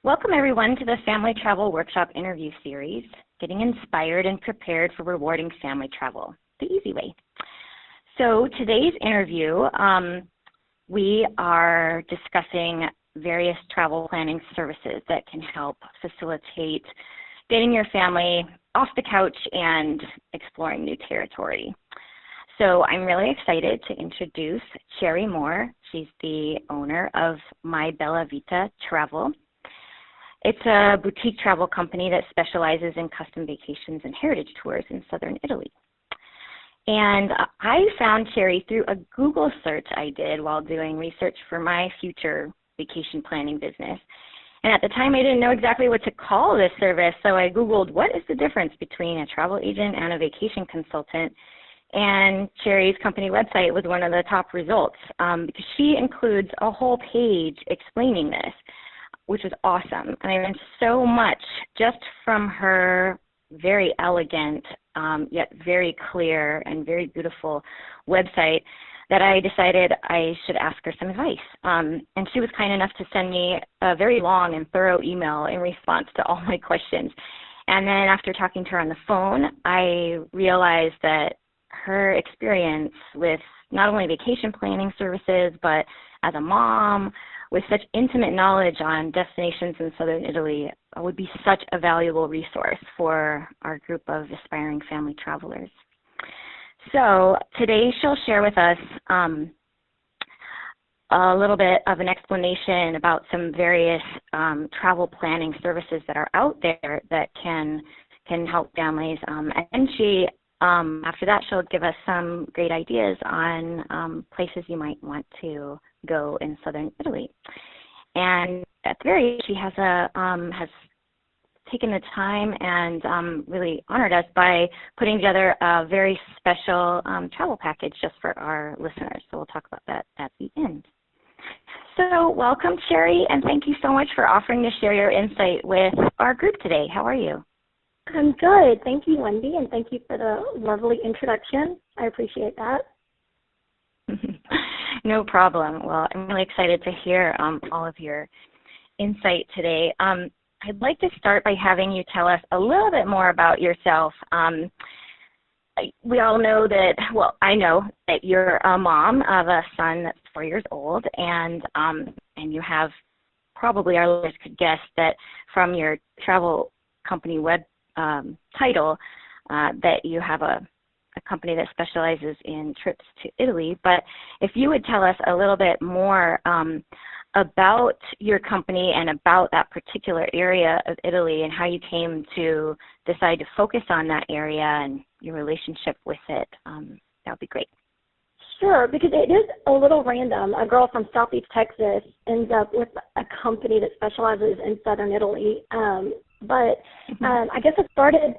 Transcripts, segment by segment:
Welcome everyone to the Family Travel Workshop interview series, Getting Inspired and Prepared for Rewarding Family Travel, the easy way. So today's interview, we are discussing various travel planning services that can help facilitate getting your family off the couch and exploring new territory. So I'm really excited to introduce Cherrye Moore. She's the owner of My Bella Vita Travel. It's a boutique travel company that specializes in custom vacations and heritage tours in southern Italy. And I found Cherrye through a Google search I did while doing research for my future vacation planning business. And at the time, I didn't know exactly what to call this service, so I Googled what is the difference between a travel agent and a vacation consultant. And Cherrye's company website was one of the top results because she includes a whole page explaining this, which was awesome. And I learned so much just from her very elegant, yet very clear and very beautiful website that I decided I should ask her some advice. And she was kind enough to send me a very long and thorough email in response to all my questions. And then after talking to her on the phone, I realized that her experience with not only vacation planning services, but as a mom, with such intimate knowledge on destinations in southern Italy would be such a valuable resource for our group of aspiring family travelers. So today she'll share with us a little bit of an explanation about some various travel planning services that are out there that can help families. And she, after that, she'll give us some great ideas on places you might want to go in southern Italy. And at the very end, she has taken the time and really honored us by putting together a very special travel package just for our listeners. So we'll talk about that at the end. So welcome, Cherrye, and thank you so much for offering to share your insight with our group today. How are you? I'm good. Thank you, Wendy, and thank you for the lovely introduction. I appreciate that. No problem. Well, I'm really excited to hear all of your insight today. I'd like to start by having you tell us a little bit more about yourself. We all know that, well, I know that you're a mom of a son that's 4 years old, and you have, probably our listeners could guess that from your travel company web title that you have a company that specializes in trips to Italy. But if you would tell us a little bit more about your company and about that particular area of Italy and how you came to decide to focus on that area and your relationship with it, that would be great. Sure, because it is a little random. A girl from Southeast Texas ends up with a company that specializes in southern Italy. But I guess it started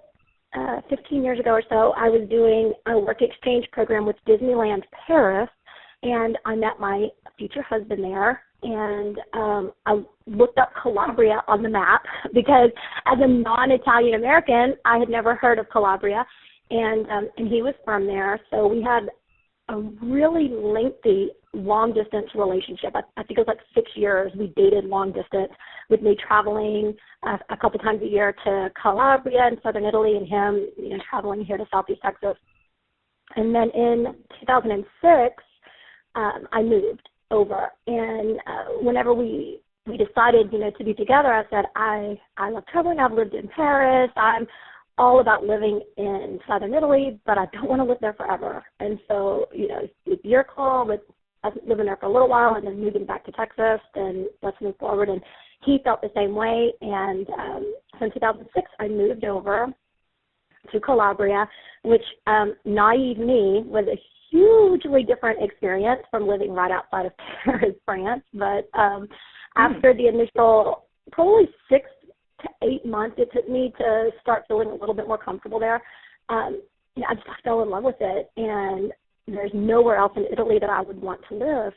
15 years ago or so. I was doing a work exchange program with Disneyland Paris, and I met my future husband there. And I looked up Calabria on the map because as a non-Italian American, I had never heard of Calabria, and he was from there. So we had a really lengthy long-distance relationship. I think it was like 6 years. We dated long-distance with me traveling a couple times a year to Calabria in southern Italy and him traveling here to Southeast Texas. And then in 2006, I moved over. And whenever we decided, to be together, I said, I love traveling. I've lived in Paris. I'm all about living in southern Italy, but I don't want to live there forever. And so, it's your call with us living there for a little while and then moving back to Texas, and let's move forward. And he felt the same way. And so in 2006, I moved over to Calabria, which naive me was a hugely different experience from living right outside of Paris, France. But after the initial probably 6 to 8 months it took me to start feeling a little bit more comfortable there, I just fell in love with it. And there's nowhere else in Italy that I would want to live.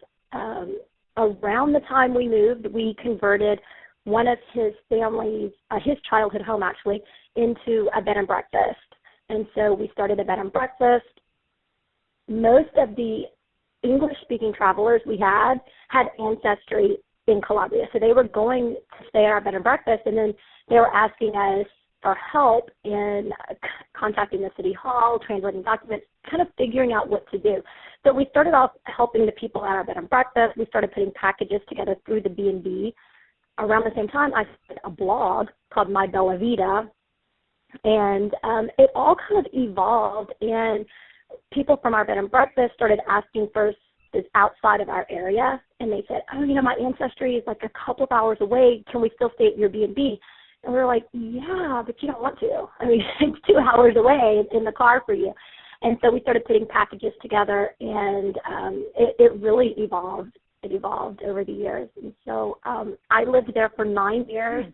Around the time we moved, we converted one of his family's, his childhood home actually, into a bed and breakfast. And so we started a bed and breakfast. Most of the English-speaking travelers we had ancestry in Calabria. So they were going to stay at our bed and breakfast, and then they were asking us for help in contacting the city hall, translating documents, kind of figuring out what to do. So we started off helping the people at our bed and breakfast. We started putting packages together through the B&B. Around the same time, I started a blog called My Bella Vita, and it all kind of evolved, and people from our bed and breakfast started asking for is outside of our area, and they said, oh, my ancestry is like a couple of hours away. Can we still stay at your B&B? And we were like, yeah, but you don't want to. I mean, it's 2 hours away in the car for you. And so we started putting packages together, and it really evolved. It evolved over the years. And so I lived there for 9 years,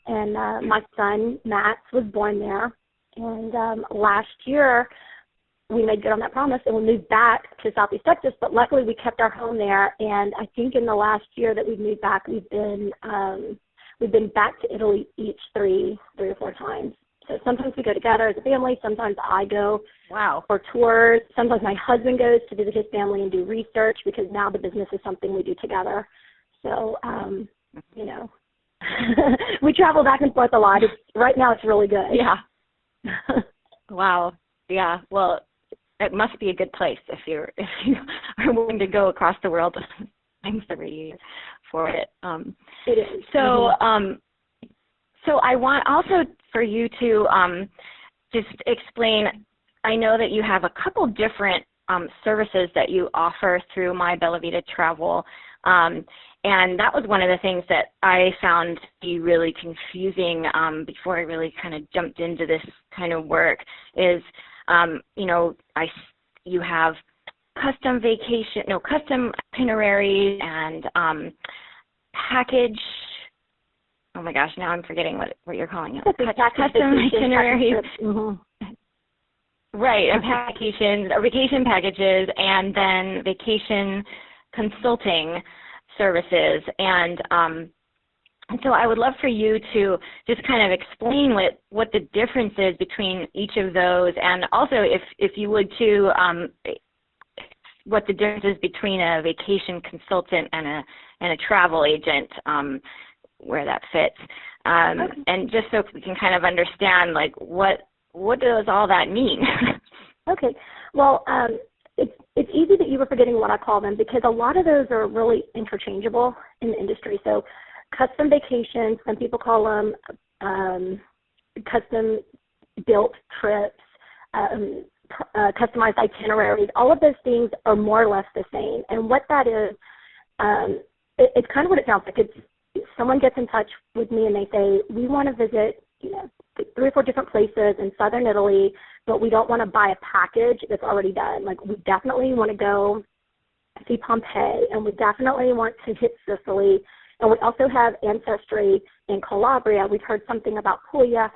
and my son, Max, was born there. And last year, we made good on that promise, and we moved back to Southeast Texas, but luckily we kept our home there. And I think in the last year that we've moved back, we've been back to Italy each three or four times. So sometimes we go together as a family. Sometimes I go for tours. Sometimes my husband goes to visit his family and do research, because now the business is something we do together. So, we travel back and forth a lot. Right now it's really good. Yeah. Wow. Yeah. Well, it must be a good place if you are willing to go across the world times every year for it. It is. So, so I want also for you to just explain. I know that you have a couple different services that you offer through My Bella Vita Travel, and that was one of the things that I found to be really confusing before I really kind of jumped into this kind of work. Is you have custom itineraries and package. Oh my gosh, now I'm forgetting what you're calling it. Custom itineraries. Right, and vacation packages, and then vacation consulting services. And so I would love for you to just kind of explain what the difference is between each of those, and also if you would too, what the difference is between a vacation consultant and a travel agent, where that fits, okay. And just so we can kind of understand what does all that mean? Okay, well, it's easy that you were forgetting what I call them, because a lot of those are really interchangeable in the industry. So custom vacations, some people call them custom-built trips, customized itineraries. All of those things are more or less the same. And what that is, it's kind of what it sounds like. It's someone gets in touch with me and they say, we want to visit 3 or 4 different places in southern Italy, but we don't want to buy a package that's already done. Like, we definitely want to go see Pompeii, and we definitely want to hit Sicily. And we also have ancestry in Calabria. We've heard something about Puglia.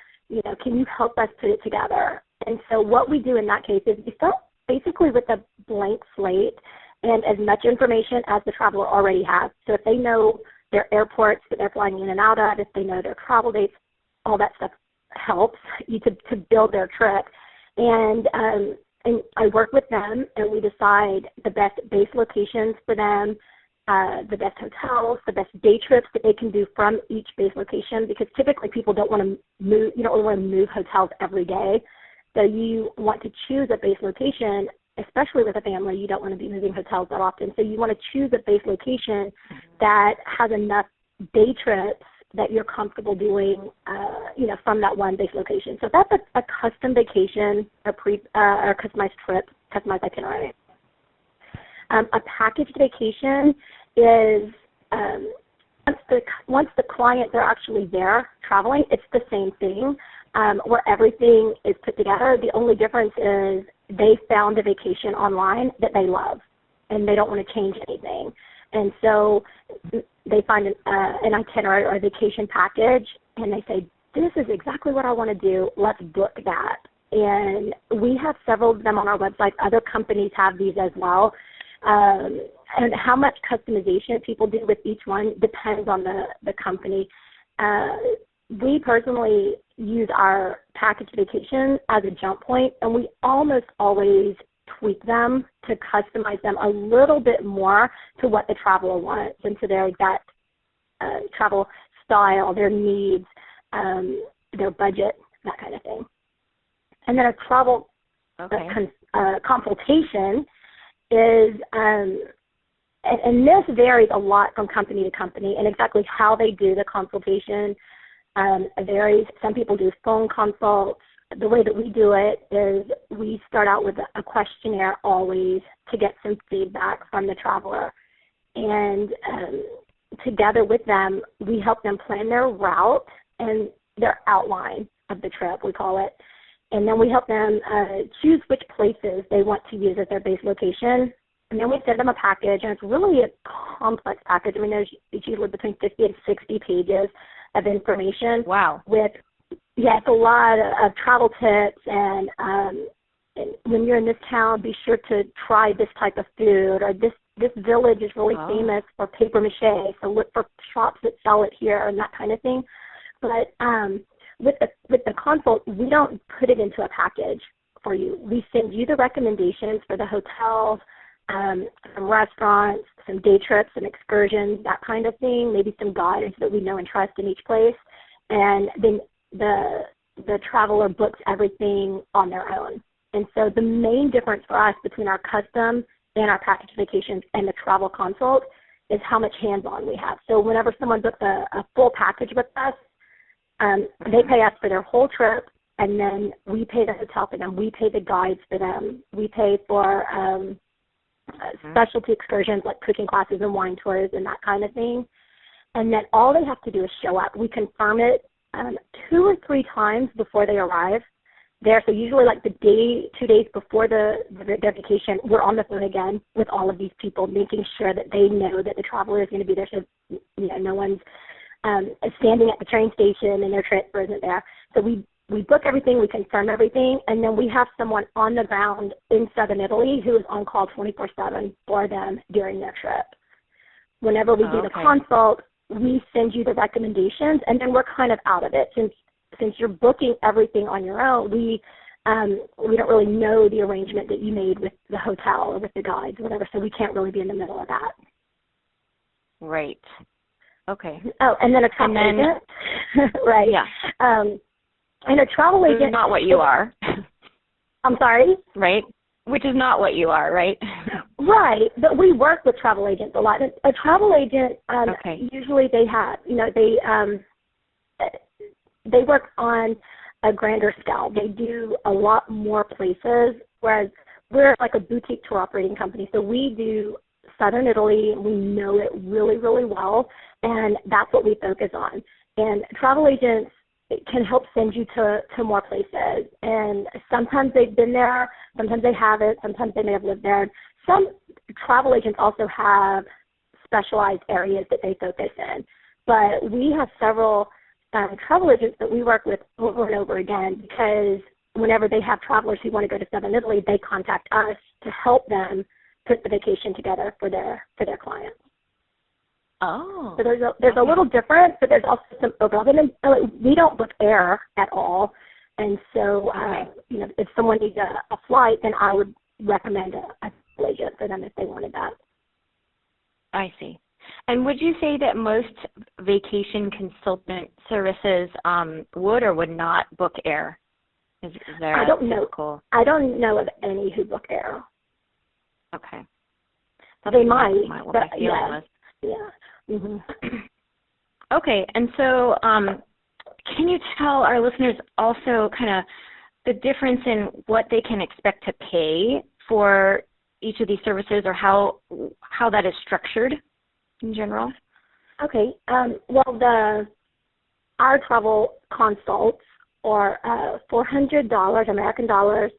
Can you help us put it together? And so what we do in that case is we start basically with a blank slate and as much information as the traveler already has. So if they know their airports that they're flying in and out of, if they know their travel dates, all that stuff helps you to build their trip. And I work with them, and we decide the best base locations for them, the best hotels, the best day trips that they can do from each base location, because typically people don't want to move, you don't want to move hotels every day. So you want to choose a base location, especially with a family. You don't want to be moving hotels that often. So you want to choose a base location that has enough day trips that you're comfortable doing, from that one base location. So that's a custom vacation, a customized trip, customized itinerary. A packaged vacation is once the client, they're actually there traveling, it's the same thing, where everything is put together. The only difference is they found a vacation online that they love, and they don't want to change anything. And so they find an itinerary or a vacation package, and they say, this is exactly what I want to do. Let's book that. And we have several of them on our website. Other companies have these as well. And how much customization people do with each one depends on the company. We personally use our package vacation as a jump point, and we almost always tweak them to customize them a little bit more to what the traveler wants and to their exact travel style, their needs, their budget, that kind of thing. And then a travel consultation is, and this varies a lot from company to company, and exactly how they do the consultation varies. Some people do phone consults. The way that we do it is we start out with a questionnaire always to get some feedback from the traveler. And together with them, we help them plan their route and their outline of the trip, we call it. And then we help them choose which places they want to use as their base location. And then we send them a package, and it's really a complex package. I mean, it's usually between 50 and 60 pages of information. Wow. It's a lot of travel tips, and when you're in this town, be sure to try this type of food, or this village is really famous for paper mache, so look for shops that sell it here and that kind of thing. But with the consult, we don't put it into a package for you. We send you the recommendations for the hotels, some restaurants, some day trips, some excursions, that kind of thing, maybe some guides that we know and trust in each place, and then the traveler books everything on their own. And so the main difference for us between our custom and our package vacations and the travel consult is how much hands-on we have. So whenever someone books a full package with us, they pay us for their whole trip, and then we pay the hotel for them. We pay the guides for them. We pay for specialty excursions like cooking classes and wine tours and that kind of thing. And then all they have to do is show up. We confirm it 2 or 3 times before they arrive there. So usually like 2 days before their vacation, we're on the phone again with all of these people, making sure that they know that the traveler is going to be there, so no one's standing at the train station and their transfer isn't there. So we book everything, we confirm everything, and then we have someone on the ground in southern Italy who is on call 24/7 for them during their trip. Whenever we do the consult, we send you the recommendations, and then we're kind of out of it. Since you're booking everything on your own, we don't really know the arrangement that you made with the hotel or with the guides or whatever, so we can't really be in the middle of that. Right. Okay. Oh, and then a travel agent. Right. Yeah. And a travel agent. Which is not what you are. I'm sorry? Right. Which is not what you are, right? Right. But we work with travel agents a lot. A travel agent, usually they have, they work on a grander scale. They do a lot more places, whereas we're like a boutique tour operating company. So we do southern Italy. We know it really, really well, and that's what we focus on. And travel agents can help send you to more places. And sometimes they've been there, sometimes they haven't, sometimes they may have lived there. Some travel agents also have specialized areas that they focus in. But we have several travel agents that we work with over and over again, because whenever they have travelers who want to go to southern Italy, they contact us to help them put the vacation together for their clients. Oh. So there's a little difference, but there's also some overlap. And we don't book air at all. And so, if someone needs a flight, then I would recommend a travel agent for them if they wanted that. I see. And would you say that most vacation consultant services would or would not book air? Is there I don't know. I don't know of any who book air. Okay. They might. What my feeling was. Yeah. Mm-hmm. Okay, and so can you tell our listeners also kind of the difference in what they can expect to pay for each of these services, or how that is structured in general? Okay. Well, our travel consults are $400 American dollars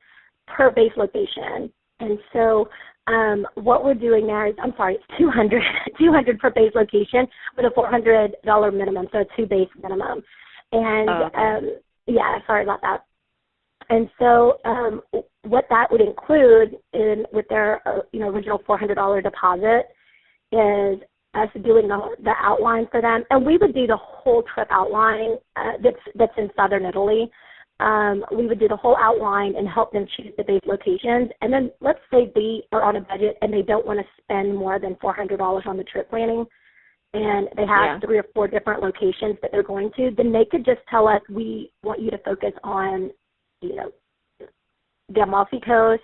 per base location, and so what we're doing there is, it's $200 per base location with a $400 minimum, so a 2 base minimum. And sorry about that. And so what that would include with their original $400 deposit is us doing the outline for them, and we would do the whole trip outline that's in southern Italy. We would do the whole outline and help them choose the base locations. And then let's say they are on a budget and they don't want to spend more than $400 on the trip planning. and they have 3 or 4 different locations that they're going to, then they could just tell us, we want you to focus on, the Amalfi Coast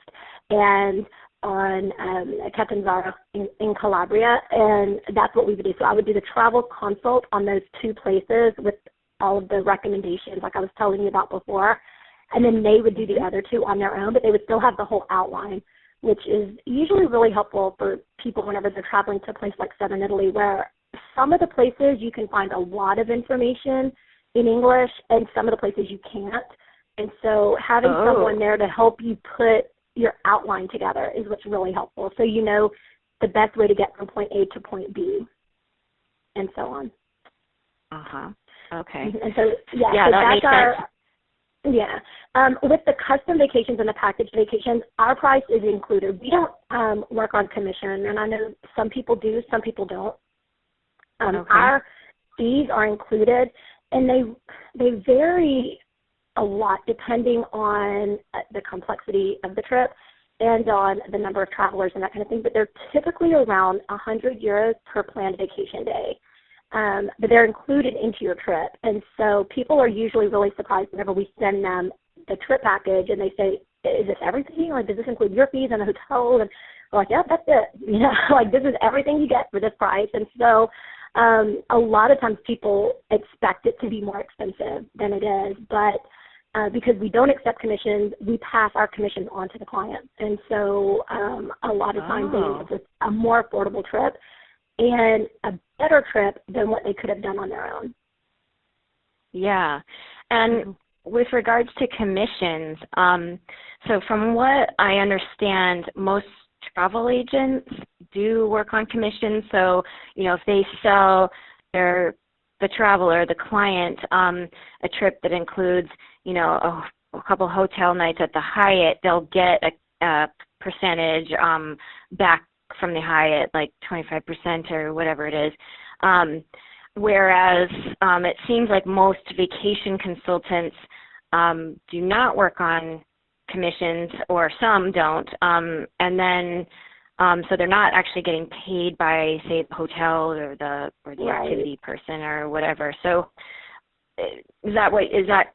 and on Catanzaro in Calabria, and that's what we would do. So I would do the travel consult on those 2 places with all of the recommendations like I was telling you about before, and then they would do the other 2 on their own, but they would still have the whole outline, which is usually really helpful for people whenever they're traveling to a place like Southern Italy, where some of the places you can find a lot of information in English and some of the places you can't. And so having someone there to help you put your outline together is what's really helpful. So you know the best way to get from point A to point B and so on. Okay. And so, so that makes sense. With the custom vacations and the package vacations, our price is included. We don't work on commission, and I know some people do, some people don't. Our fees are included, and they vary a lot depending on the complexity of the trip and on the number of travelers and that kind of thing, but they're typically around 100 euros per planned vacation day. But they're included into your trip. And so people are usually really surprised whenever we send them the trip package and they say, is this everything? Like, does this include your fees and the hotel? And we're like, yeah, that's it. Like, this is everything you get for this price. And so a lot of times people expect it to be more expensive than it is. But because we don't accept commissions, we pass our commissions on to the client. And so a lot of times they end up with a more affordable trip and a better trip than what they could have done on their own. Yeah. And with regards to commissions, so from what I understand, most travel agents do work on commissions. So, if they sell the traveler, the client, a trip that includes, a couple hotel nights at the Hyatt, they'll get a percentage back from the Hyatt, like 25% or whatever it is. Whereas it seems like most vacation consultants do not work on commissions, or some don't, and then so they're not actually getting paid by, say, the hotel or the activity person or whatever. So is that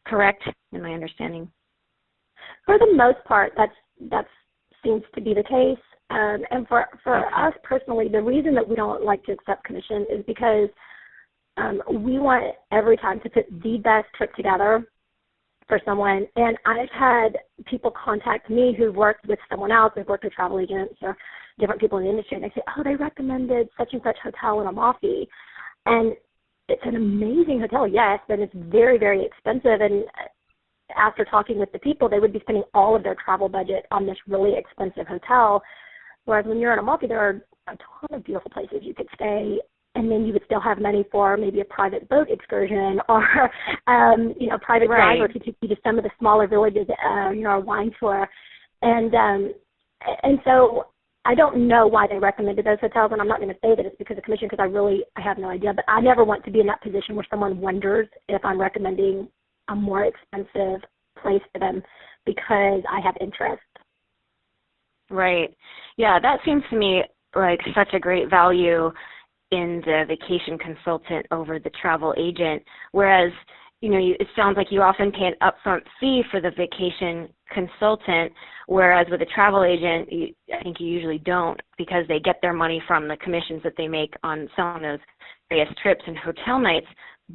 correct in my understanding? For the most part, that seems to be the case. And for us personally, the reason that we don't like to accept commission is because we want every time to put the best trip together for someone. And I've had people contact me who've worked with someone else, they've worked with travel agents or different people in the industry, and they say, they recommended such and such hotel in Amalfi. And it's an amazing hotel, yes, but it's very, very expensive. And after talking with the people, they would be spending all of their travel budget on this really expensive hotel. Whereas when you're in Amalfi, there are a ton of beautiful places you could stay, and then you would still have money for maybe a private boat excursion or, private driver to take you to some of the smaller villages, a wine tour. And so I don't know why they recommended those hotels, and I'm not going to say that it's because of commission because I have no idea. But I never want to be in that position where someone wonders if I'm recommending a more expensive place for them because I have interest. Right. Yeah, that seems to me like such a great value in the vacation consultant over the travel agent, whereas, it sounds like you often pay an upfront fee for the vacation consultant, whereas with a travel agent, I think you usually don't because they get their money from the commissions that they make on selling those various trips and hotel nights.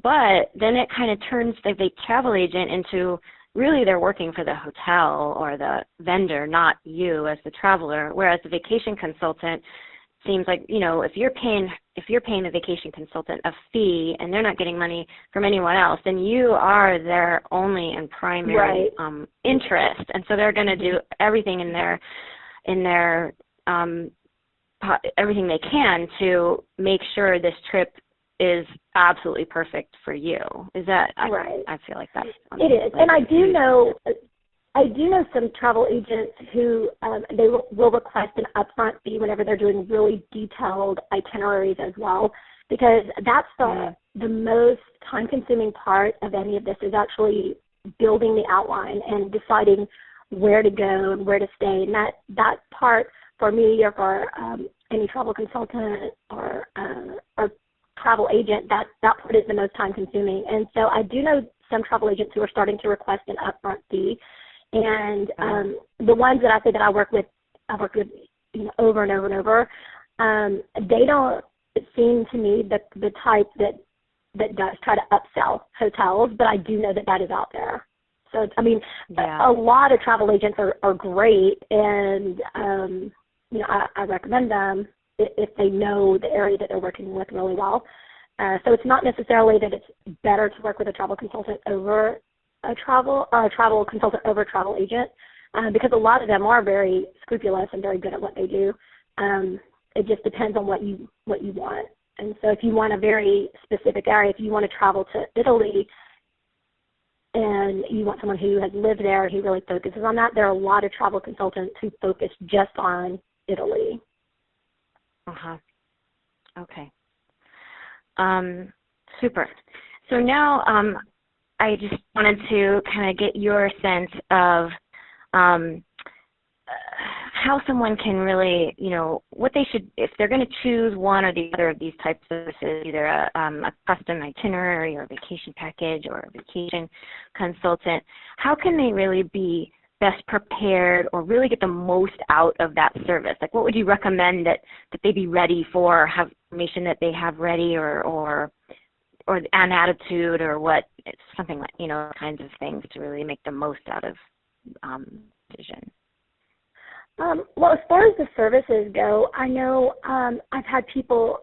But then it kind of turns the travel agent into really they're working for the hotel or the vendor, not you as the traveler, whereas the vacation consultant seems like, if you're paying the vacation consultant a fee and they're not getting money from anyone else, then you are their only and primary interest. And so they're going to do everything in their everything they can to make sure this trip is absolutely perfect for you. Is that right? I feel like that. It is. And I do know some travel agents who they will request an upfront fee whenever they're doing really detailed itineraries as well, because that's the most time-consuming part of any of this is actually building the outline and deciding where to go and where to stay. And that part for me or for any travel consultant or travel agent, that part is the most time consuming. And so I do know some travel agents who are starting to request an upfront fee. And the ones that I say that I've worked with, over and over and over. They don't seem to me the type that does try to upsell hotels, but I do know that is out there. So, I mean, a lot of travel agents are great, and, I recommend them if they know the area that they're working with really well. So it's not necessarily that it's better to work with a travel consultant over a travel consultant over a travel agent, because a lot of them are very scrupulous and very good at what they do. It just depends on what you want. And so if you want a very specific area, if you want to travel to Italy and you want someone who has lived there, who really focuses on that, there are a lot of travel consultants who focus just on Italy. Okay. Super. So now I just wanted to kind of get your sense of how someone can really, what they should, if they're going to choose one or the other of these types of services, either a custom itinerary or a vacation package or a vacation consultant, how can they really be best prepared or really get the most out of that service? Like, what would you recommend that they be ready for, have information that they have ready, or an attitude, or what, something like, kinds of things to really make the most out of vision? Well, as far as the services go, I know I've had people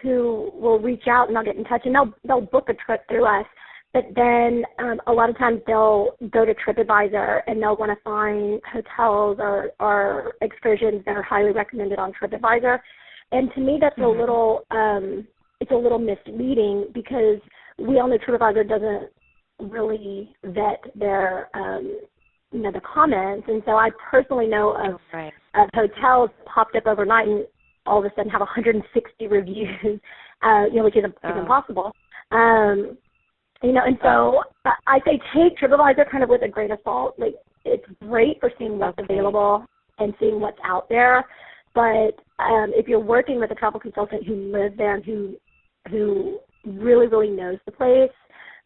who will reach out and they'll get in touch and they'll book a trip through us, but then a lot of times they'll go to TripAdvisor and they'll want to find hotels or excursions that are highly recommended on TripAdvisor. And to me, that's a little it's a little misleading, because we all know TripAdvisor doesn't really vet their the comments, and so I personally know of hotels popped up overnight and all of a sudden have 160 reviews, which is impossible. And so I say take TripAdvisor kind of with a grain of salt. Like, it's great for seeing what's available and seeing what's out there, but if you're working with a travel consultant who lives there and who really, really knows the place,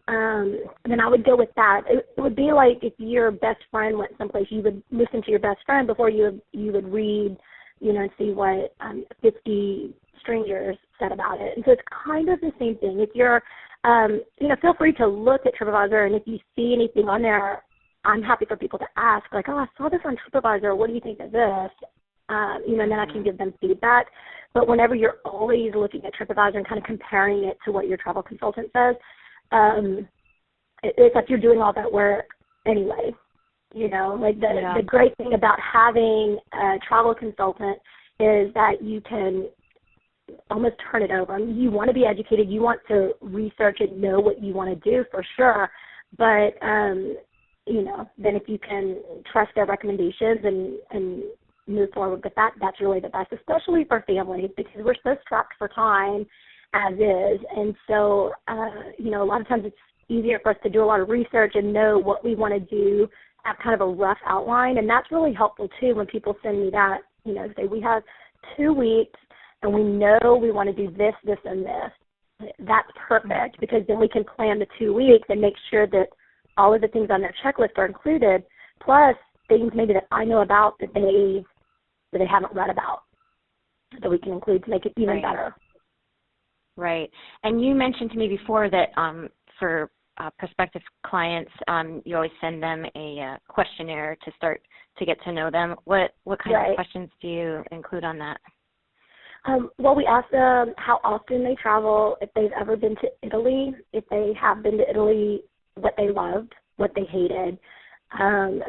then I would go with that. It would be like if your best friend went someplace, you would listen to your best friend before you would read, and see what 50 strangers said about it. And so it's kind of the same thing. If you're, feel free to look at TripAdvisor, and if you see anything on there, I'm happy for people to ask, like, oh, I saw this on TripAdvisor. What do you think of this? And then I can give them feedback. But whenever you're always looking at TripAdvisor and kind of comparing it to what your travel consultant says, it's like you're doing all that work anyway. The great thing about having a travel consultant is that you can almost turn it over. I mean, you want to be educated, you want to research and know what you want to do for sure, but then if you can trust their recommendations and move forward with that, that's really the best, especially for families, because we're so strapped for time as is. And so, a lot of times it's easier for us to do a lot of research and know what we want to do, have kind of a rough outline. And that's really helpful, too, when people send me that, say we have 2 weeks and we know we want to do this, this, and this. That's perfect, because then we can plan the 2 weeks and make sure that all of the things on their checklist are included, plus things maybe that I know about that they haven't read about, that we can include to make it even better. Right. And you mentioned to me before that for prospective clients, you always send them a questionnaire to start to get to know them. What kind of questions do you include on that? Well, we ask them how often they travel, if they've ever been to Italy, if they have been to Italy, what they loved, what they hated.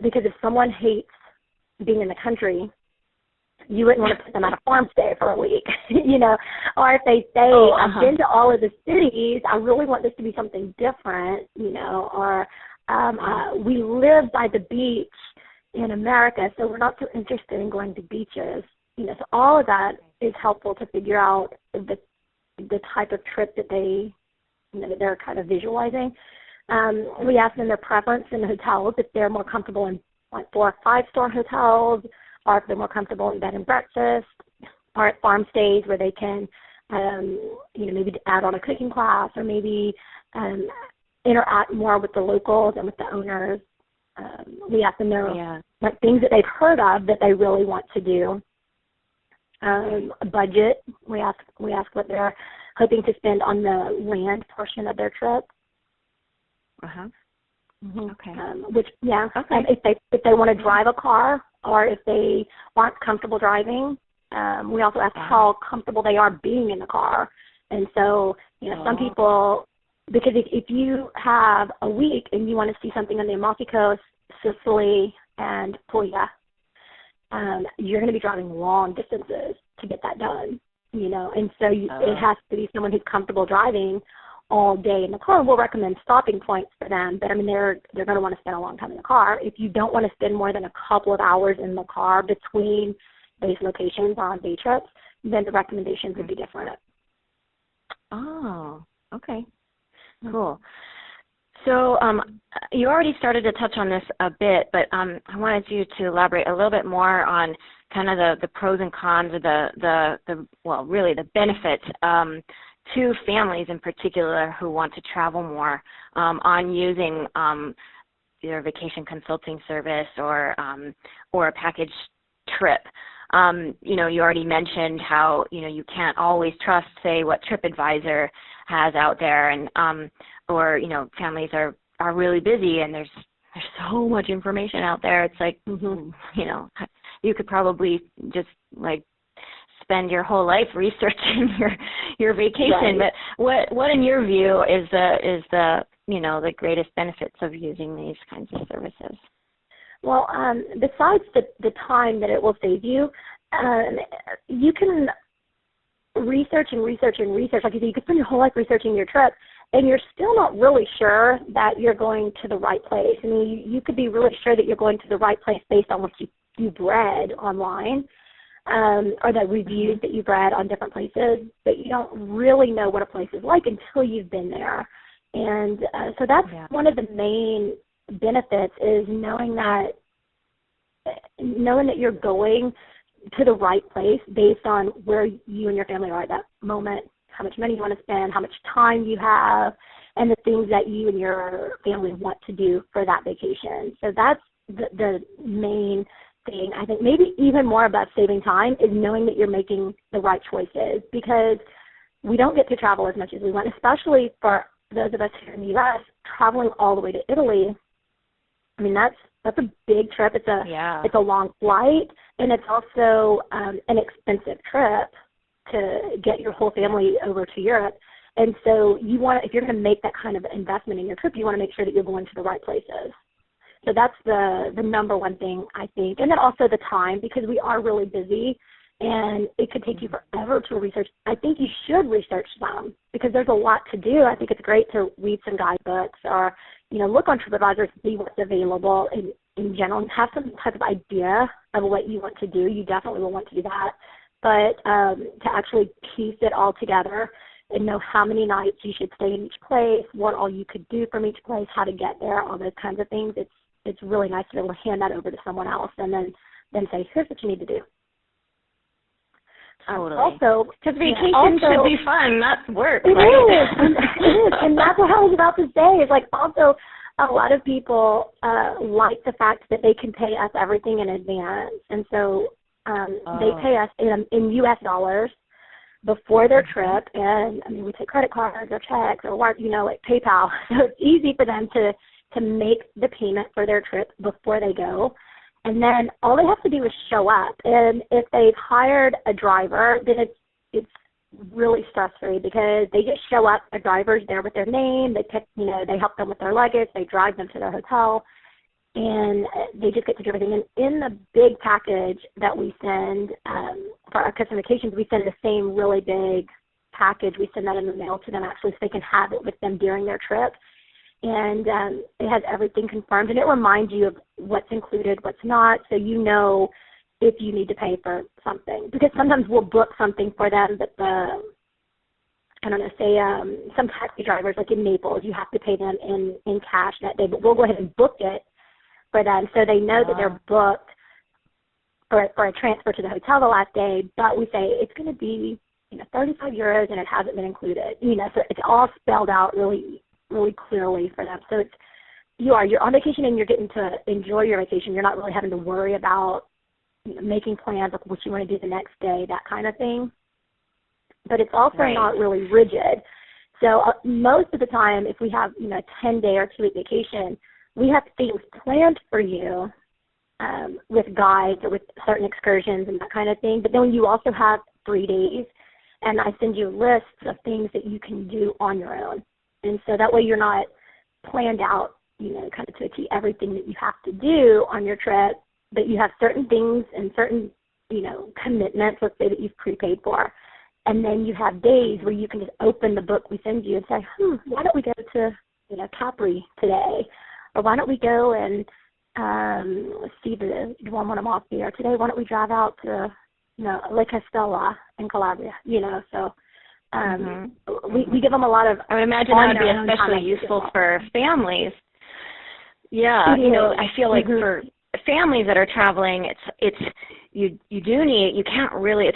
Because if someone hates being in the country, you wouldn't want to put them on a farm stay for a week, or if they say, I've been to all of the cities, I really want this to be something different, or we live by the beach in America, so we're not so interested in going to beaches. So all of that is helpful to figure out the type of trip that that they're kind of visualizing. We ask them their preference in hotels, if they're more comfortable in like 4 or 5-star hotels, or if they're more comfortable in bed and breakfast, or at farm stays where they can maybe to add on a cooking class, or maybe interact more with the locals and with the owners. We ask them their like things that they've heard of that they really want to do. A budget. We ask what they're hoping to spend on the land portion of their trip. Okay. If they want to drive a car, or if they aren't comfortable driving, we also ask how comfortable they are being in the car. And so, some people, because if you have a week and you want to see something on the Amalfi Coast, Sicily, and Puglia, you're going to be driving long distances to get that done, and so it has to be someone who's comfortable driving all day in the car. We'll recommend stopping points for them, but they're going to want to spend a long time in the car. If you don't want to spend more than a couple of hours in the car between base locations on day trips, then the recommendations would be different. Oh, okay. Cool. So you already started to touch on this a bit, but I wanted you to elaborate a little bit more on kind of the pros and cons of really the benefits to families in particular who want to travel more on using either a vacation consulting service or a package trip. You already mentioned how you can't always trust, say, what TripAdvisor has out there, and or families are really busy and there's so much information out there. It's like you could probably just like spend your whole life researching your vacation. Right. But what in your view is the the greatest benefits of using these kinds of services? Well, besides the time that it will save you, you can research and research and research. Like you said, you could spend your whole life researching your trip, and you're still not really sure that you're going to the right place. You could be really sure that you're going to the right place based on what you've read online, or the reviews that you've read on different places, but you don't really know what a place is like until you've been there. And so that's one of the main benefits, is knowing that you're going to the right place based on where you and your family are at that moment, how much money you want to spend, how much time you have, and the things that you and your family want to do for that vacation. So that's the main thing. I think maybe even more about saving time is knowing that you're making the right choices, because we don't get to travel as much as we want, especially for those of us here in the U.S. traveling all the way to Italy. That's a big trip. It's a long flight, and it's also an expensive trip to get your whole family over to Europe. And so if you're going to make that kind of investment in your trip, you want to make sure that you're going to the right places. So that's the number one thing, I think. And then also the time, because we are really busy, and it could take you forever to research. I think you should research some, because there's a lot to do. I think it's great to read some guidebooks, or look on TripAdvisor to see what's available in general, and have some type of idea of what you want to do. You definitely will want to do that. But to actually piece it all together and know how many nights you should stay in each place, what all you could do from each place, how to get there, all those kinds of things, it's really nice to be able to hand that over to someone else and then say, here's what you need to do. Totally. Also, because vacation should be fun, not work, right? It is, and that's what I was about to say. Is like, also, a lot of people like the fact that they can pay us everything in advance, and so they pay us in U.S. dollars before their trip, and we take credit cards or checks or like PayPal, so it's easy for them to make the payment for their trip before they go. And then all they have to do is show up. And if they've hired a driver, then it's really stress-free, because they just show up. A driver's there with their name. They pick, they help them with their luggage. They drive them to their hotel, and they just get to do everything. And in the big package that we send for our custom vacations, we send the same really big package. We send that in the mail to them, actually, so they can have it with them during their trip. And it has everything confirmed, and it reminds you of what's included, what's not, so if you need to pay for something. Because sometimes we'll book something for them, but some taxi drivers, like in Naples, you have to pay them in cash that day, but we'll go ahead and book it for them, so they know that they're booked for a transfer to the hotel the last day, but we say it's going to be €35 and it hasn't been included. So it's all spelled out really, really clearly for them. So you're on vacation and you're getting to enjoy your vacation. You're not really having to worry about making plans of what you want to do the next day, that kind of thing. But it's also not really rigid. So most of the time, if we have, a 10-day or 2-week vacation, we have things planned for you with guides or with certain excursions and that kind of thing. But then you also have 3 days, and I send you lists of things that you can do on your own. And so that way you're not planned out, kind of to achieve everything that you have to do on your trip, but you have certain things and certain, commitments, let's say, that you've prepaid for. And then you have days where you can just open the book we send you and say, why don't we go to, Capri today? Or why don't we go and see the one when I'm off here today? Why don't we drive out to, Lake Estella in Calabria? So we give them a lot of. I would imagine that would be especially useful for families. Yeah, I feel like for families that are traveling, it's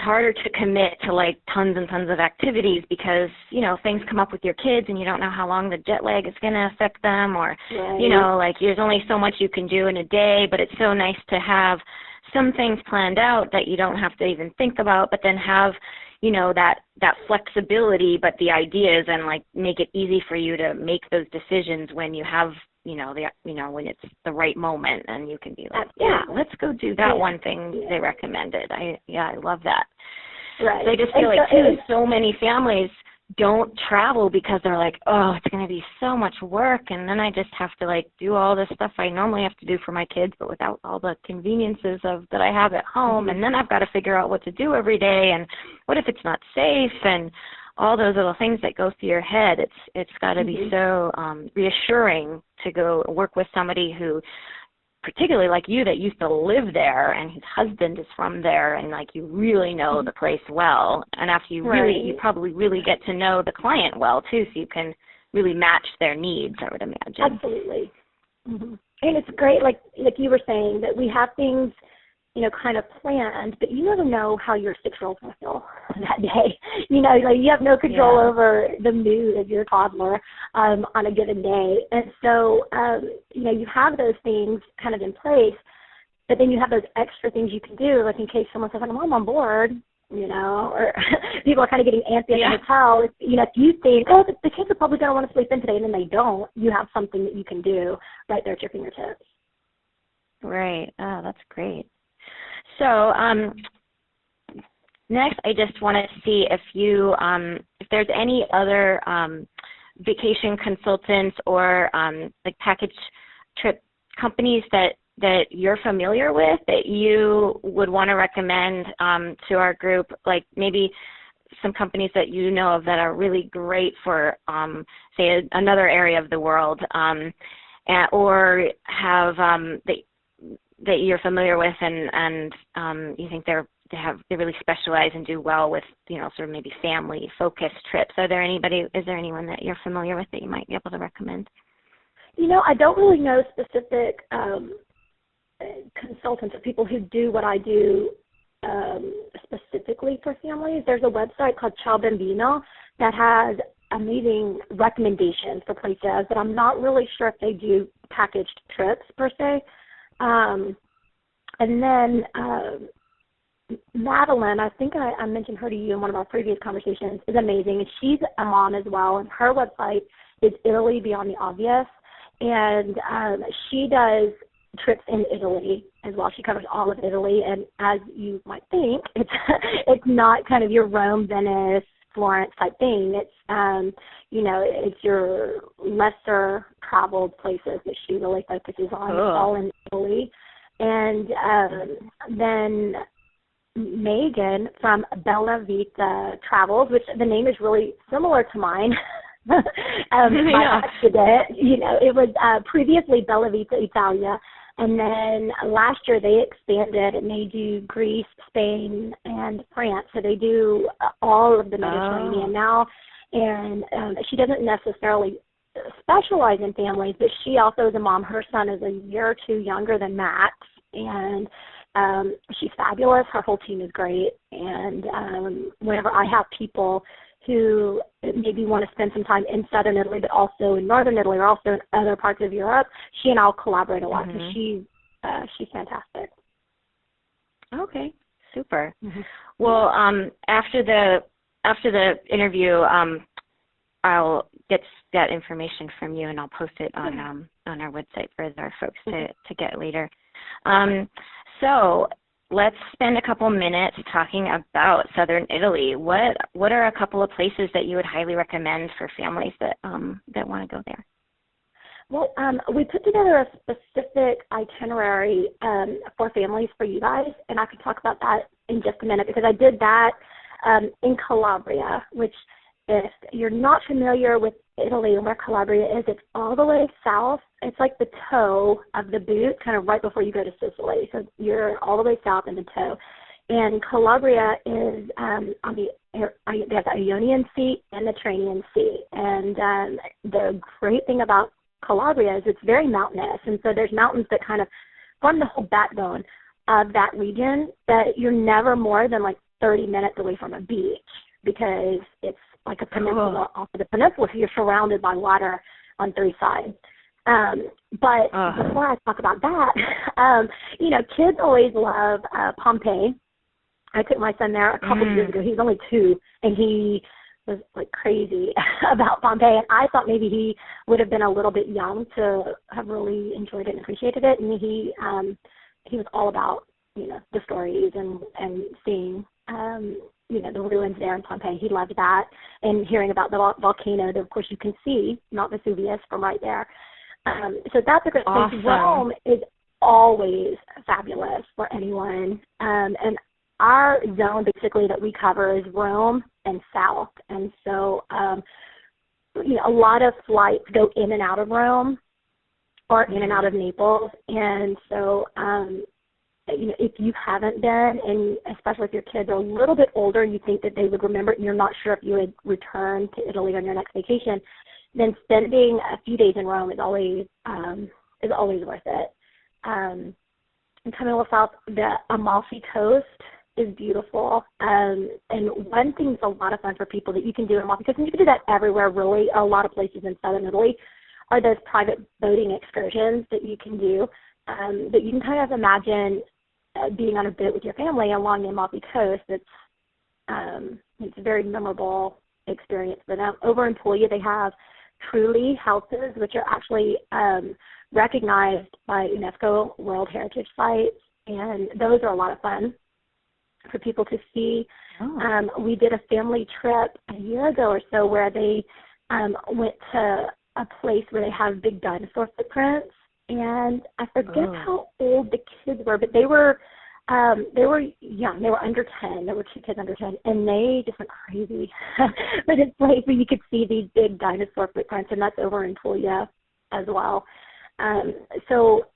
harder to commit to like tons and tons of activities because, things come up with your kids and you don't know how long the jet lag is going to affect them or, like there's only so much you can do in a day, but it's so nice to have some things planned out that you don't have to even think about, but then have, that flexibility, but the ideas and like make it easy for you to make those decisions when you have when it's the right moment, and you can be like, let's go do that one thing they recommended. I love that. Right. So I just feel like too, so many families don't travel because they're like, oh, it's going to be so much work, and then I just have to like do all this stuff I normally have to do for my kids, but without all the conveniences that I have at home, and then I've got to figure out what to do every day, and what if it's not safe, and all those little things that go through your head. It's got to be so reassuring to go work with somebody who, particularly like you, that used to live there and whose husband is from there, and like you really know the place well. And after you probably really get to know the client well too, so you can really match their needs, I would imagine. Absolutely. And it's great, like you were saying, that we have things, kind of planned, but you never know how your 6-year-old's going to feel that day. Like you have no control over the mood of your toddler on a given day. And so, you have those things kind of in place, but then you have those extra things you can do, like in case someone says, I'm on board, or people are kind of getting antsy at the hotel. If you think, the kids are probably going to want to sleep in today, and then they don't, you have something that you can do right there at your fingertips. Right. Oh, that's great. So next, I just want to see if there's any other vacation consultants or like package trip companies that you're familiar with that you would want to recommend to our group, like maybe some companies that you know of that are really great for, say, another area of the world, or have that you're familiar with and you think they really specialize and do well with, sort of maybe family focused trips. Is there anyone that you're familiar with that you might be able to recommend? I don't really know specific consultants or people who do what I do specifically for families. There's a website called Ciao Bambino that has amazing recommendations for places, but I'm not really sure if they do packaged trips per se. And then Madeline, I think I mentioned her to you in one of our previous conversations, is amazing. And she's a mom as well, and her website is Italy Beyond the Obvious. And she does trips in Italy as well. She covers all of Italy, and as you might think, it's not kind of your Rome, Venice, Florence type thing. It's it's your lesser traveled places that she really focuses on. It's all in Italy. And then Megan from Bella Vita Travels, which the name is really similar to mine. By accident, it was previously Bella Vita Italia, and then last year they expanded and they do Greece, Spain, and France. So they do all of the Mediterranean now, and she doesn't necessarily specialize in families, but she also is a mom. Her son is a year or two younger than Max, and she's fabulous. Her whole team is great. And whenever I have people who maybe want to spend some time in southern Italy, but also in northern Italy or also in other parts of Europe, she and I'll collaborate a lot because she's fantastic. Okay, super. Mm-hmm. Well, after the interview, I'll get that information from you, and I'll post it on our website for our folks to get later. So let's spend a couple minutes talking about southern Italy. What are a couple of places that you would highly recommend for families that want to go there? Well, we put together a specific itinerary for families for you guys, and I can talk about that in just a minute because I did that in Calabria, which if you're not familiar with Italy and where Calabria is, it's all the way south. It's like the toe of the boot, kind of right before you go to Sicily. So you're all the way south in the toe. And Calabria is on they have the Ionian Sea and the Tyrrhenian Sea. And the great thing about Calabria is it's very mountainous. And so there's mountains that kind of form the whole backbone of that region, that you're never more than like 30 minutes away from a beach because it's like a peninsula off of the peninsula, so you're surrounded by water on three sides. But before I talk about that, kids always love Pompeii. I took my son there a couple of years ago. He was only 2, and he was like crazy about Pompeii. And I thought maybe he would have been a little bit young to have really enjoyed it and appreciated it. And he was all about the stories and seeing the ruins there in Pompeii. He loved that, and hearing about the volcano that, of course, you can see Mount Vesuvius from right there. So that's a great place. Rome is always fabulous for anyone. And our zone, basically, that we cover is Rome and south. And so, a lot of flights go in and out of Rome or in and out of Naples. And so, if you haven't been, and especially if your kids are a little bit older, you think that they would remember it, and you're not sure if you would return to Italy on your next vacation, then spending a few days in Rome is always worth it. And coming a little south, the Amalfi Coast is beautiful. And one thing that's a lot of fun for people that you can do in Amalfi Coast, and you can do that everywhere, really, a lot of places in southern Italy, are those private boating excursions that you can do. That you can kind of imagine being on a boat with your family along the Amalfi Coast. It's a very memorable experience for them. Over in Puglia, they have Truly houses, which are actually recognized by UNESCO World Heritage Sites, and those are a lot of fun for people to see. We did a family trip a year ago or so where they went to a place where they have big dinosaur footprints. And I forget how old the kids were, but they were young. They were under 10. There were 2 kids under 10, and they just went crazy. But it's a place where you could see these big dinosaur footprints, and that's over in Puglia as well. So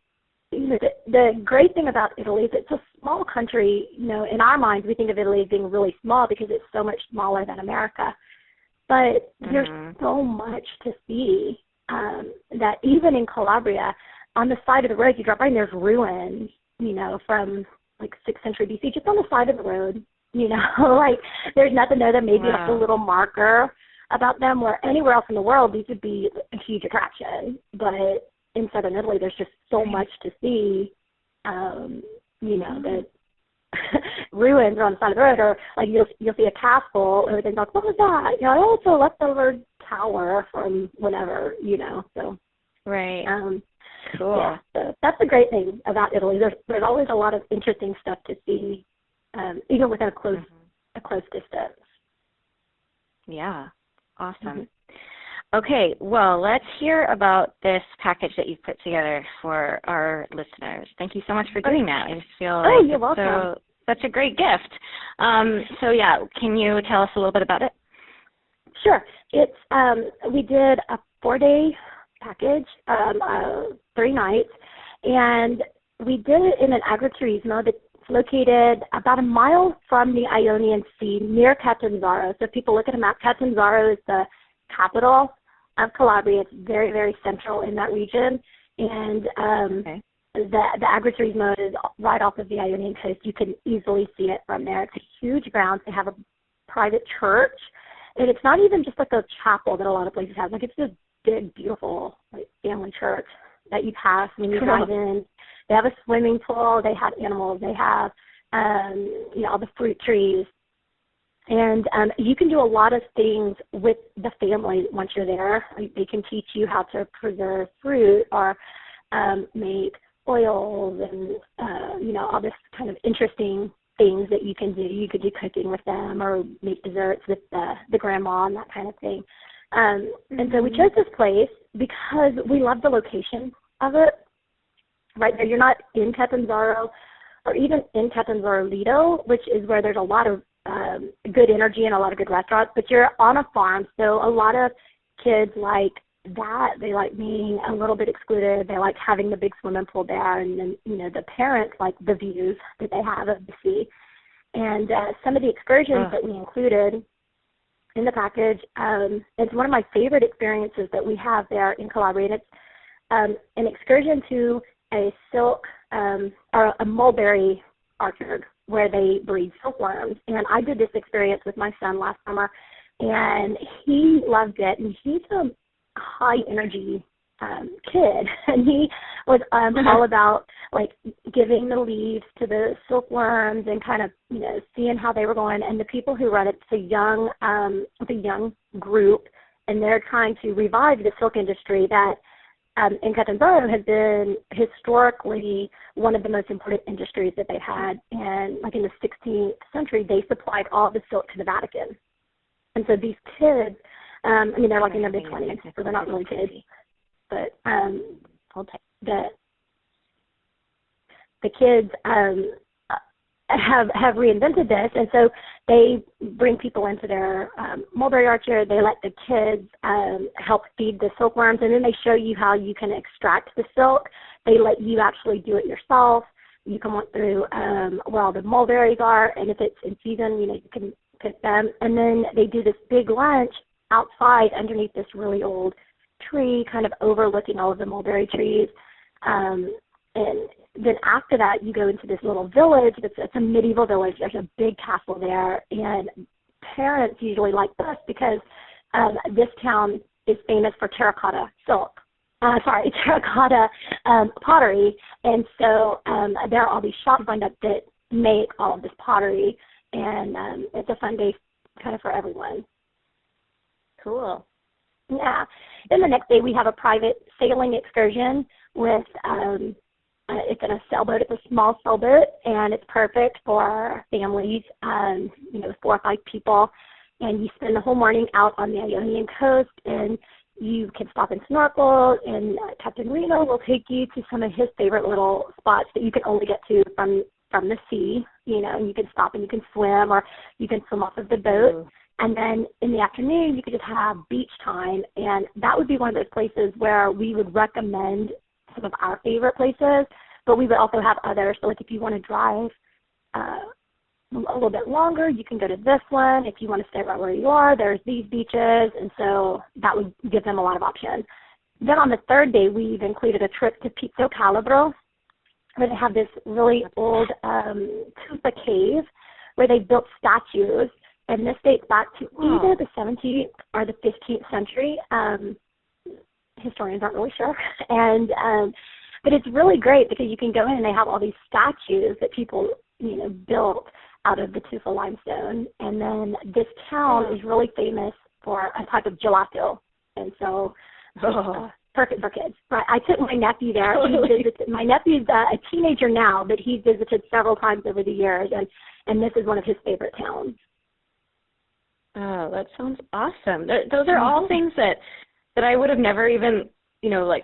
the great thing about Italy is it's a small country. In our minds, we think of Italy as being really small because it's so much smaller than America. But there's so much to see that even in Calabria, on the side of the road, you drop by and there's ruins, from like 6th century BC, just on the side of the road, like there's nothing there that maybe like a little marker about them, where anywhere else in the world, these would be a huge attraction. But in southern Italy, there's just so much to see, that ruins are on the side of the road, or like you'll see a castle, and everything's like, what was that? Oh, it's a leftover tower from whatever, so. Right. Cool. Yeah, so that's the great thing about Italy. There's always a lot of interesting stuff to see, even within a close distance. Yeah, awesome. Okay, well, let's hear about this package that you've put together for our listeners. Thank you so much for doing that. I feel like you're welcome. Such a great gift. Can you tell us a little bit about it? Sure. It's we did a 4-day package, 3 nights, and we did it in an agriturismo that's located about a mile from the Ionian Sea near Catanzaro. So if people look at a map, Catanzaro is the capital of Calabria. It's very, very central in that region, and the Agri-Turismo is right off of the Ionian coast. You can easily see it from there. It's a huge grounds. They have a private church, and it's not even just like a chapel that a lot of places have. Like, it's this big, beautiful, like, family church that you pass when you drive in. They have a swimming pool. They have animals. They have, all the fruit trees. And you can do a lot of things with the family once you're there. Like, they can teach you how to preserve fruit or make oils and, all this kind of interesting things that you can do. You could do cooking with them or make desserts with the grandma and that kind of thing. And so we chose this place because we love the location of it. Right there, you're not in Catanzaro or even in Catanzaro Lido, which is where there's a lot of good energy and a lot of good restaurants, but you're on a farm, so a lot of kids like that. They like being a little bit excluded. They like having the big swimming pool there, and then, the parents like the views that they have of the sea. And some of the excursions that we included in the package, it's one of my favorite experiences that we have there in Calabria. It's an excursion to a silk or a mulberry orchard where they breed silkworms. And I did this experience with my son last summer, and he loved it. And he's a high energy kid, and he was all about like giving the leaves to the silkworms and kind of seeing how they were going. And the people who run it's a young group, and they're trying to revive the silk industry that in Catanzaro has been historically one of the most important industries that they've had. And like in the 16th century, they supplied all the silk to the Vatican. And so these kids, they're like in their mid-20s, so they're not really kids. But the kids have reinvented this, and so they bring people into their mulberry orchard. They let the kids help feed the silkworms, and then they show you how you can extract the silk. They let you actually do it yourself. You can walk through where all the mulberries are, and if it's in season, you can pick them. And then they do this big lunch outside underneath this really old tree, kind of overlooking all of the mulberry trees. And then after that, you go into this little village. It's a medieval village. There's a big castle there, and parents usually like this because this town is famous for terracotta pottery, and so there are all these shops lined up that make all of this pottery, and it's a fun day kind of for everyone. Cool. Yeah. Then the next day we have a private sailing excursion with it's in a sailboat. It's a small sailboat, and it's perfect for families, 4 or 5 people. And you spend the whole morning out on the Ionian coast, and you can stop and snorkel. And Captain Reno will take you to some of his favorite little spots that you can only get to from the sea. And you can stop and you can swim, or you can swim off of the boat. And then in the afternoon, you could just have beach time. And that would be one of those places where we would recommend some of our favorite places, but we would also have others. So like if you want to drive a little bit longer, you can go to this one. If you want to stay right where you are, there's these beaches. And so that would give them a lot of options. Then on the third day, we've included a trip to Pizzo Calabro, where they have this really old tufa cave where they built statues. And this dates back to either the 17th or the 15th century. Historians aren't really sure. And but it's really great because you can go in and they have all these statues that people, built out of the tufa limestone. And then this town is really famous for a type of gelato. And so perfect for kids. Right. I took my nephew there. My nephew's a teenager now, but he's visited several times over the years, and this is one of his favorite towns. Oh, that sounds awesome. Those are all things that I would have never even,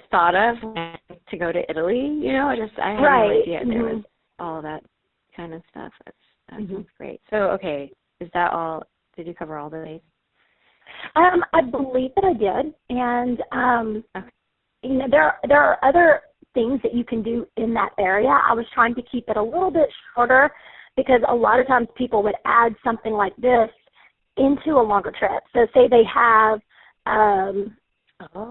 thought of to go to Italy. I had no idea there was all that kind of stuff. That sounds great. So, okay, is that all? Did you cover all the days? I believe that I did. And, there are other things that you can do in that area. I was trying to keep it a little bit shorter because a lot of times people would add something like this into a longer trip. So say they have Oh.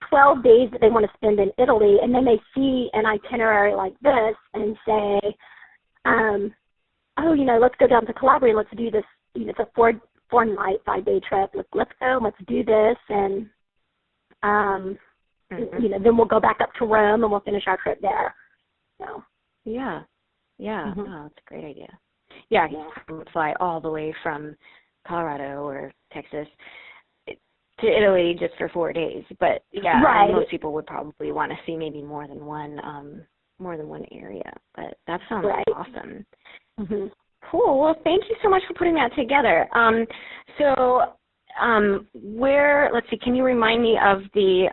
12 days that they want to spend in Italy, and then they see an itinerary like this and say, let's go down to Calabria, let's do this, it's a four-night, 5-day trip, let's go, let's do this, and, then we'll go back up to Rome and we'll finish our trip there. So. Yeah. Oh, that's a great idea. Yeah, you would fly all the way from Colorado or Texas to Italy just for 4 days. But yeah, right. Most people would probably want to see maybe more than one area. But that sounds awesome. Mm-hmm. Cool. Well, thank you so much for putting that together. Let's see, can you remind me of the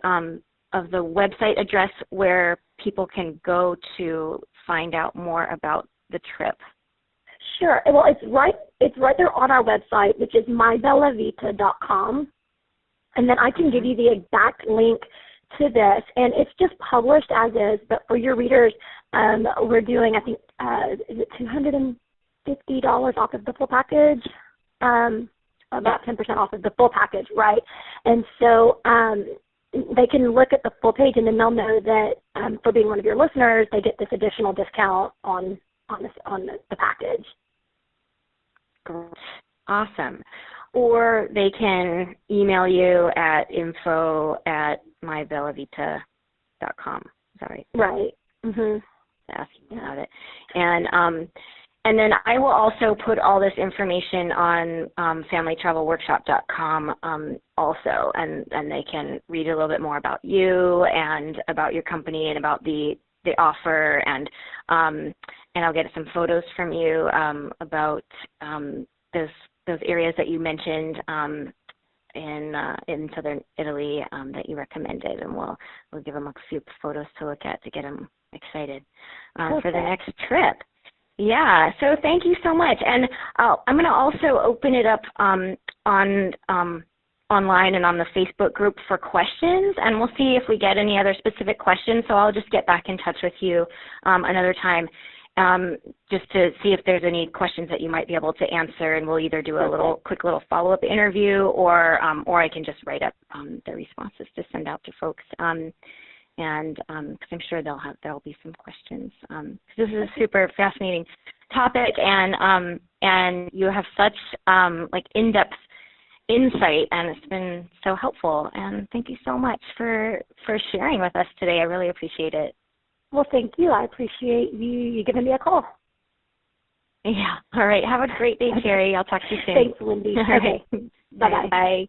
website address where people can go to find out more about the trip? Sure. Well, it's right there on our website, which is mybellavita.com. And then I can give you the exact link to this. And it's just published as is, but for your readers, we're doing, I think, is it $250 off of the full package? About 10% off of the full package, right? And so they can look at the full page, and then they'll know that for being one of your listeners, they get this additional discount on the package. Great. Awesome. Or they can email you at info@mybellavita.com. Is that right? Right. Mm-hmm. Asking about it. And then I will also put all this information on familytravelworkshop.com also, and they can read a little bit more about you and about your company and about the offer, and I'll get some photos from you about those areas that you mentioned in southern Italy that you recommended, and we'll give them a few photos to look at to get them excited for the next trip. Yeah, so thank you so much. And I'm going to also open it up online and on the Facebook group for questions, and we'll see if we get any other specific questions. So I'll just get back in touch with you another time just to see if there's any questions that you might be able to answer, and we'll either do a quick little follow-up interview, or I can just write up the responses to send out to folks. And because I'm sure there'll be some questions. This is a super fascinating topic, and you have such in-depth insight, and it's been so helpful. And thank you so much for sharing with us today. I really appreciate it. Well, thank you. I appreciate you giving me a call. Yeah. All right. Have a great day, Cherrye. I'll talk to you soon. Thanks, Wendy. Okay. Bye-bye. Bye.